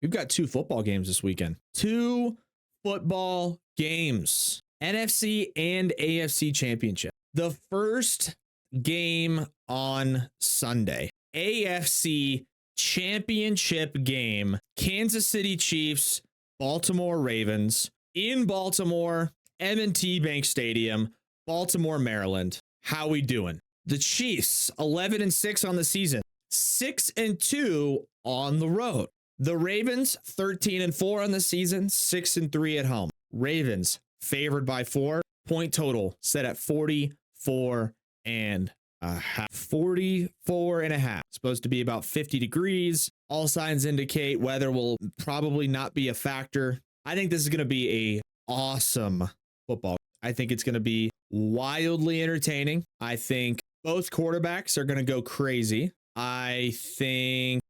We've got 2 football games this weekend. 2 football games. NFC and AFC Championship. The first game on Sunday. AFC Championship game. Kansas City Chiefs, Baltimore Ravens. In Baltimore, M&T Bank Stadium, Baltimore, Maryland. How we doing? The Chiefs, 11-6 on the season. 6-2 on the road. The Ravens, 13-4 on the season, 6-3 at home. Ravens favored by 4. Point total set at 44 and a half. 44 and a half. Supposed to be about 50 degrees. All signs indicate weather will probably not be a factor. I think this is going to be a awesome football. I think it's going to be wildly entertaining. I think both quarterbacks are going to go crazy. I think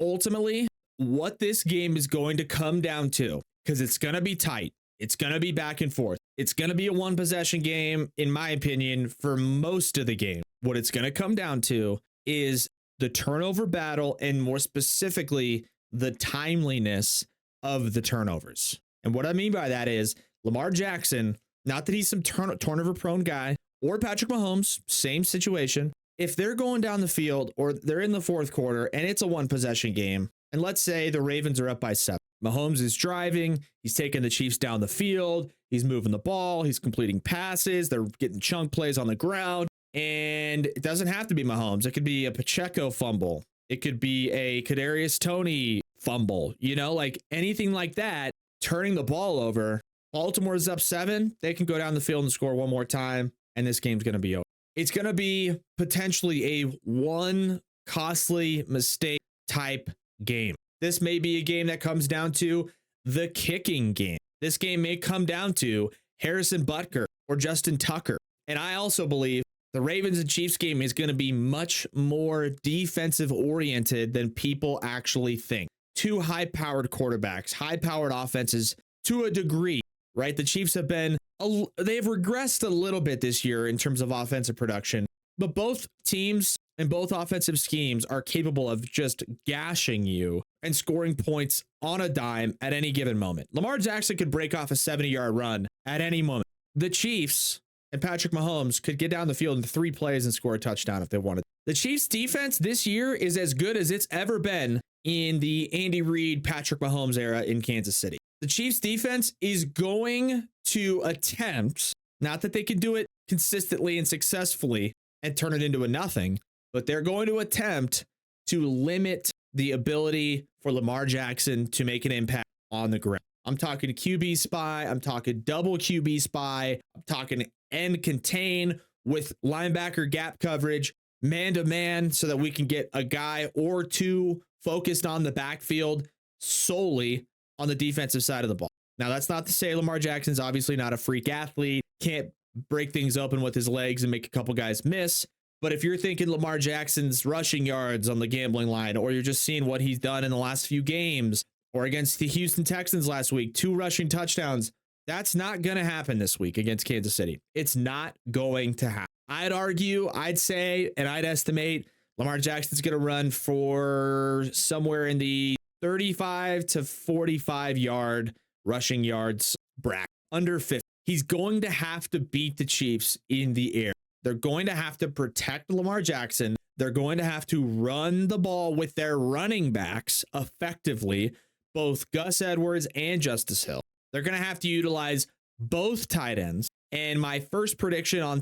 ultimately what this game is going to come down to, because it's going to be tight. It's going to be back and forth. It's going to be a 1-possession game, in my opinion, for most of the game. What it's going to come down to is the turnover battle, and more specifically, the timeliness of the turnovers. And what I mean by that is Lamar Jackson, not that he's some turnover-prone guy, or Patrick Mahomes, same situation. If they're going down the field or they're in the fourth quarter and it's a 1-possession game, and let's say the Ravens are up by 7, Mahomes is driving, he's taking the Chiefs down the field, he's moving the ball, he's completing passes, they're getting chunk plays on the ground, and it doesn't have to be Mahomes. It could be a Pacheco fumble. It could be a Kadarius Toney fumble, like anything like that, turning the ball over. Baltimore's up 7, they can go down the field and score one more time, and this game's going to be over. It's going to be potentially a one costly mistake type game. This may be a game that comes down to the kicking game. This game may come down to Harrison Butker or Justin Tucker. And I also believe the Ravens and Chiefs game is going to be much more defensive oriented than people actually think. 2 high-powered quarterbacks, high-powered offenses to a degree, right? The Chiefs have they've regressed a little bit this year in terms of offensive production, but both teams and both offensive schemes are capable of just gashing you and scoring points on a dime at any given moment. Lamar Jackson could break off a 70-yard run at any moment. The Chiefs and Patrick Mahomes could get down the field in 3 plays and score a touchdown if they wanted. The Chiefs defense this year is as good as it's ever been in the Andy Reid, Patrick Mahomes era in Kansas City. The Chiefs defense is going to attempt, not that they can do it consistently and successfully and turn it into a nothing, but they're going to attempt to limit the ability for Lamar Jackson to make an impact on the ground. I'm talking QB spy. I'm talking double QB spy. I'm talking end contain with linebacker gap coverage, man to man, so that we can get a guy or 2 focused on the backfield solely on the defensive side of the ball. Now, that's not to say Lamar Jackson's obviously not a freak athlete, can't break things open with his legs and make a couple guys miss. But if you're thinking Lamar Jackson's rushing yards on the gambling line, or you're just seeing what he's done in the last few games, or against the Houston Texans last week, 2 rushing touchdowns, that's not going to happen this week against Kansas City. It's not going to happen. I'd say, and I'd estimate Lamar Jackson's going to run for somewhere in the 35 to 45 yard rushing yards bracket, under 50. He's going to have to beat the Chiefs in the air. They're going to have to protect Lamar Jackson. They're going to have to run the ball with their running backs effectively, both Gus Edwards and Justice Hill. They're going to have to utilize both tight ends. And my first prediction on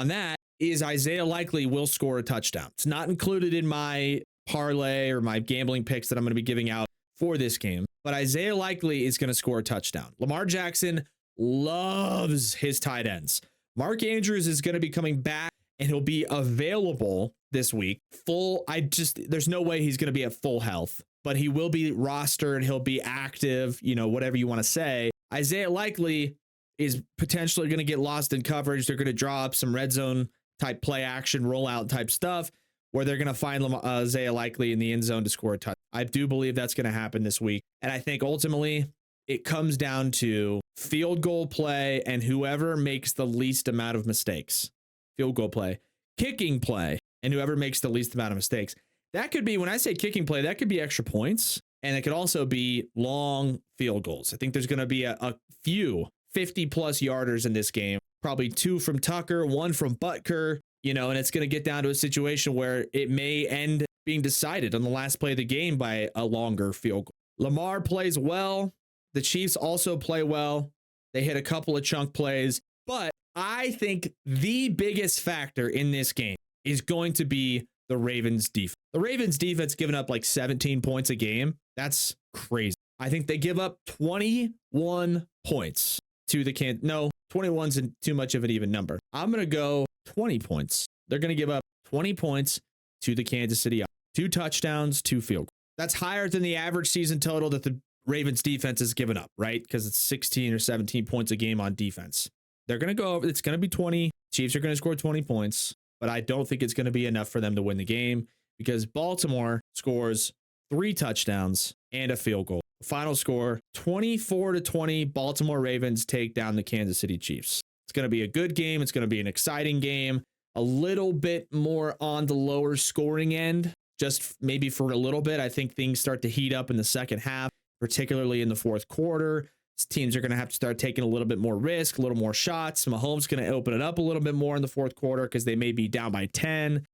that is Isaiah Likely will score a touchdown. It's not included in my parlay or my gambling picks that I'm going to be giving out for this game, but Isaiah Likely is going to score a touchdown. Lamar Jackson loves his tight ends. Mark Andrews is going to be coming back and he'll be available this week. There's no way he's going to be at full health, but he will be rostered. He'll be active, whatever you want to say. Isaiah Likely is potentially going to get lost in coverage. They're going to draw up some red zone type play action, rollout type stuff where they're going to find Isaiah Likely in the end zone to score a touchdown. I do believe that's going to happen this week. And I think ultimately it comes down to field goal play and whoever makes the least amount of mistakes. Field goal play, kicking play, and whoever makes the least amount of mistakes. That could be, when I say kicking play, that could be extra points. And it could also be long field goals. I think there's going to be a few 50-plus yarders in this game, probably 2 from Tucker, 1 from Butker, and it's going to get down to a situation where it may end being decided on the last play of the game by a longer field goal. Lamar plays well. The Chiefs also play well. They hit a couple of chunk plays, but I think the biggest factor in this game is going to be the Ravens defense. The Ravens defense giving up like 17 points a game. That's crazy. I think they give up 21 points to the 21's too much of an even number. I'm going to go 20 points. They're going to give up 20 points to the Kansas City. 2 touchdowns, 2 field goals. That's higher than the average season total that the Ravens defense has given up, right? Because it's 16 or 17 points a game on defense. They're going to go over. It's going to be 20. Chiefs are going to score 20 points, but I don't think it's going to be enough for them to win the game because Baltimore scores 3 touchdowns and a field goal. Final score 24-20. Baltimore Ravens take down the Kansas City Chiefs. It's going to be a good game. It's going to be an exciting game. A little bit more on the lower scoring end, just maybe for a little bit. I think things start to heat up in the second half, particularly in the fourth quarter. Teams are going to have to start taking a little bit more risk, a little more shots. Mahomes going to open it up a little bit more in the fourth quarter because they may be down by 10,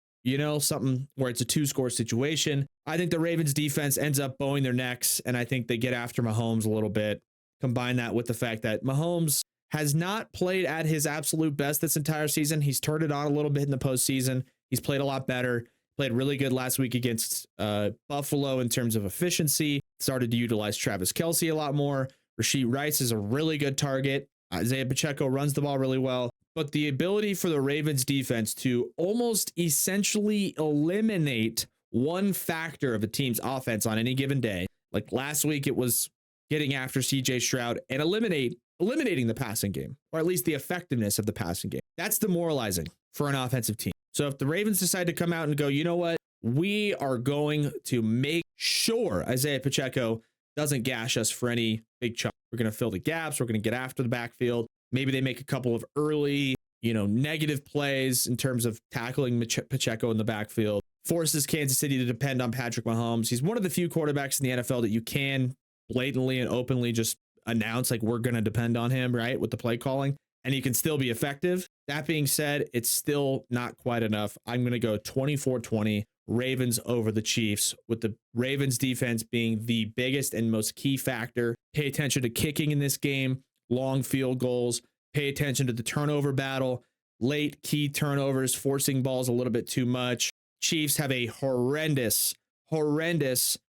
something where it's a 2-score situation. I think the Ravens defense ends up bowing their necks, and I think they get after Mahomes a little bit. Combine that with the fact that Mahomes has not played at his absolute best this entire season. He's turned it on a little bit in the postseason. He's played a lot better. Played really good last week against Buffalo in terms of efficiency. Started to utilize Travis Kelce a lot more. Rashee Rice is a really good target. Isaiah Pacheco runs the ball really well. But the ability for the Ravens defense to almost essentially eliminate one factor of a team's offense on any given day. Like last week, it was getting after CJ Stroud and eliminating the passing game, or at least the effectiveness of the passing game. That's demoralizing for an offensive team. So if the Ravens decide to come out and go, you know what, we are going to make sure Isaiah Pacheco doesn't gash us for any big chunk. We're going to fill the gaps. We're going to get after the backfield. Maybe they make a couple of early, negative plays in terms of tackling Pacheco in the backfield. Forces Kansas City to depend on Patrick Mahomes. He's one of the few quarterbacks in the NFL that you can blatantly and openly just announce like we're going to depend on him, right, with the play calling, and he can still be effective. That being said, it's still not quite enough. I'm going to go 24-20 Ravens over the Chiefs, with the Ravens defense being the biggest and most key factor. Pay attention to kicking in this game, long field goals. Pay attention to the turnover battle, late key turnovers, forcing balls a little bit too much. Chiefs have a horrendous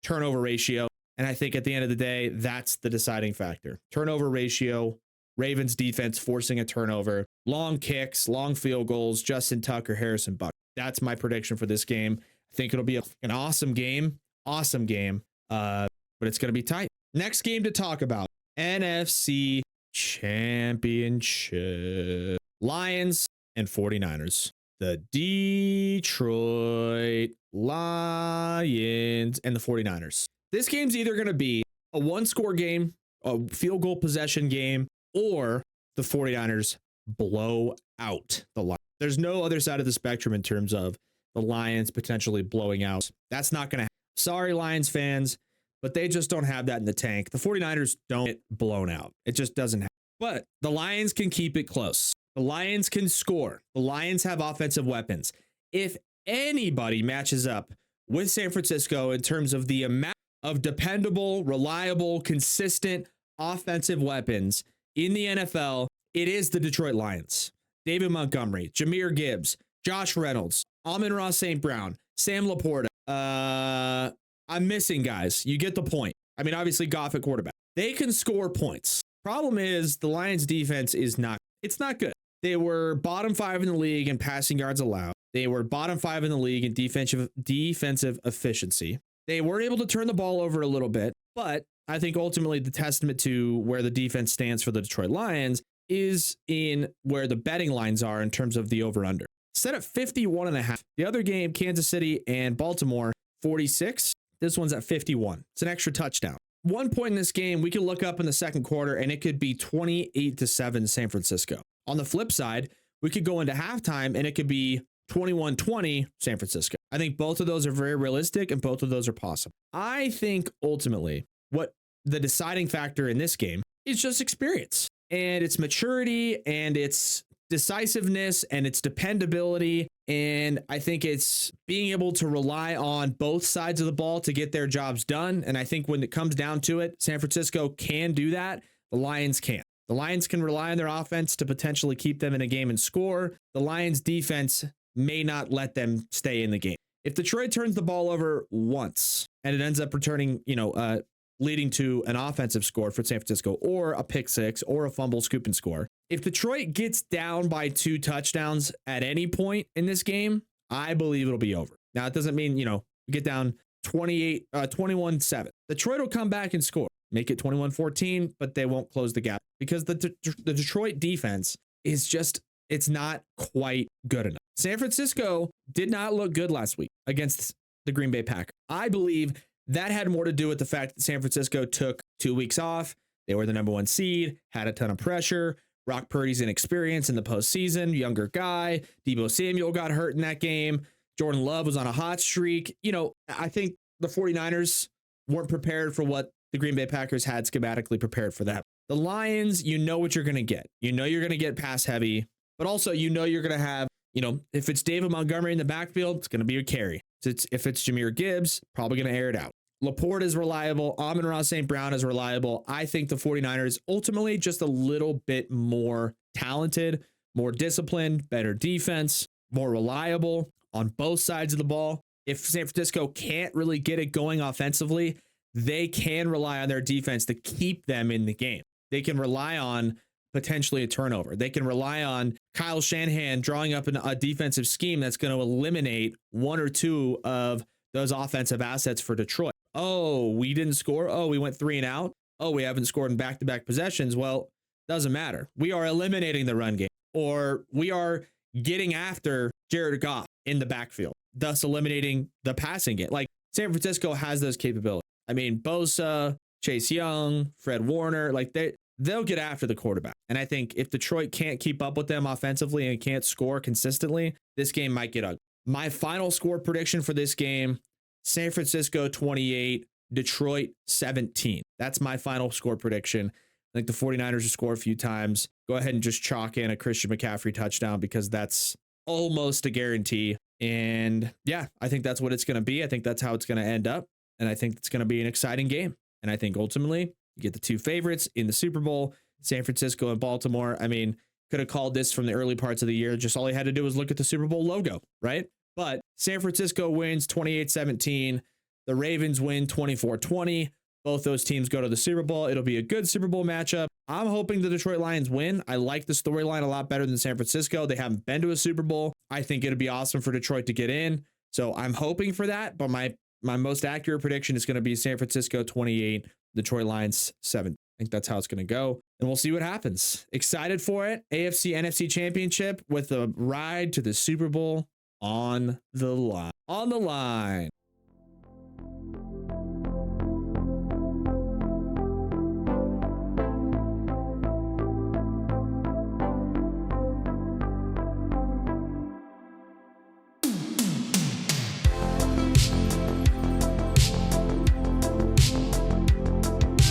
turnover ratio. And I think at the end of the day, that's the deciding factor. Turnover ratio, Ravens defense forcing a turnover, long kicks, long field goals, Justin Tucker, Harrison Buck. That's my prediction for this game. I think it'll be an awesome game, but it's going to be tight. Next game to talk about, NFC Championship. Lions and 49ers. The Detroit Lions and the 49ers. This game's either going to be a 1-score game, a field goal possession game, or the 49ers blow out the Lions. There's no other side of the spectrum in terms of the Lions potentially blowing out. That's not going to happen. Sorry, Lions fans, but they just don't have that in the tank. The 49ers don't get blown out. It just doesn't happen. But the Lions can keep it close. The Lions can score. The Lions have offensive weapons. If anybody matches up with San Francisco in terms of the amount of dependable, reliable, consistent offensive weapons in the NFL, it is the Detroit Lions. David Montgomery, Jahmyr Gibbs, Josh Reynolds, Amon-Ra St. Brown, Sam Laporta. I'm missing guys. You get the point. I mean, obviously Goff at quarterback. They can score points. Problem is the Lions defense it's not good. They were bottom 5 in the league in passing yards allowed. They were bottom 5 in the league in defensive efficiency. They were able to turn the ball over a little bit, but I think ultimately the testament to where the defense stands for the Detroit Lions is in where the betting lines are in terms of the over-under. Set at 51.5. The other game, Kansas City and Baltimore, 46. This one's at 51. It's an extra touchdown. 1 point in this game, we could look up in the second quarter, and it could be 28-7 San Francisco. On the flip side, we could go into halftime, and it could be 21-20 San Francisco. I think both of those are very realistic and both of those are possible. I think ultimately what the deciding factor in this game is just experience and its maturity and its decisiveness and its dependability. And I think it's being able to rely on both sides of the ball to get their jobs done. And I think when it comes down to it, San Francisco can do that. The Lions can't. The Lions can rely on their offense to potentially keep them in a game and score. The Lions defense may not let them stay in the game. If Detroit turns the ball over once and it ends up returning, leading to an offensive score for San Francisco or a pick six or a fumble, scoop and score. If Detroit gets down by 2 touchdowns at any point in this game, I believe it'll be over. Now, it doesn't mean, get down 21-7. Detroit will come back and score, make it 21-14, but they won't close the gap because the Detroit defense is just, it's not quite good enough. San Francisco did not look good last week against the Green Bay Packers. I believe that had more to do with the fact that San Francisco took 2 weeks off. They were the number 1 seed, had a ton of pressure. Brock Purdy's inexperience in the postseason, younger guy. Deebo Samuel got hurt in that game. Jordan Love was on a hot streak. I think the 49ers weren't prepared for what the Green Bay Packers had schematically prepared for that. The Lions, you know what you're going to get. You know you're going to get pass heavy, but also you're going to have, if it's David Montgomery in the backfield, it's going to be a carry. If it's Jahmyr Gibbs, probably going to air it out. Laporte is reliable. Amon-Ra St. Brown is reliable. I think the 49ers ultimately just a little bit more talented, more disciplined, better defense, more reliable on both sides of the ball. If San Francisco can't really get it going offensively, they can rely on their defense to keep them in the game. They can rely on potentially a turnover. They can rely on Kyle Shanahan drawing up a defensive scheme that's going to eliminate 1 or 2 of those offensive assets for Detroit. Oh, we didn't score. Oh, we went 3 and out. Oh, we haven't scored in back-to-back possessions. Well, doesn't matter. We are eliminating the run game, or we are getting after Jared Goff in the backfield, thus eliminating the passing game. Like, San Francisco has those capabilities. I mean, Bosa, Chase Young, Fred Warner, like they'll get after the quarterback. And I think if Detroit can't keep up with them offensively and can't score consistently, this game might get ugly. My final score prediction for this game, San Francisco 28, Detroit 17. That's my final score prediction. I think the 49ers will score a few times. Go ahead and just chalk in a Christian McCaffrey touchdown because that's almost a guarantee. And yeah, I think that's what it's going to be. I think that's how it's going to end up. And I think it's going to be an exciting game. And I think ultimately you get the 2 favorites in the Super Bowl, San Francisco and Baltimore. I mean, could have called this from the early parts of the year. Just all he had to do was look at the Super Bowl logo, right? But San Francisco wins 28-17. The Ravens win 24-20. Both those teams go to the Super Bowl. It'll be a good Super Bowl matchup. I'm hoping the Detroit Lions win. I like the storyline a lot better than San Francisco. They haven't been to a Super Bowl. I think it'd be awesome for Detroit to get in. So I'm hoping for that. But my most accurate prediction is going to be San Francisco 28, Detroit Lions 7. I think that's how it's going to go. And we'll see what happens. Excited for it. AFC NFC Championship with a ride to the Super Bowl on the line. On the line.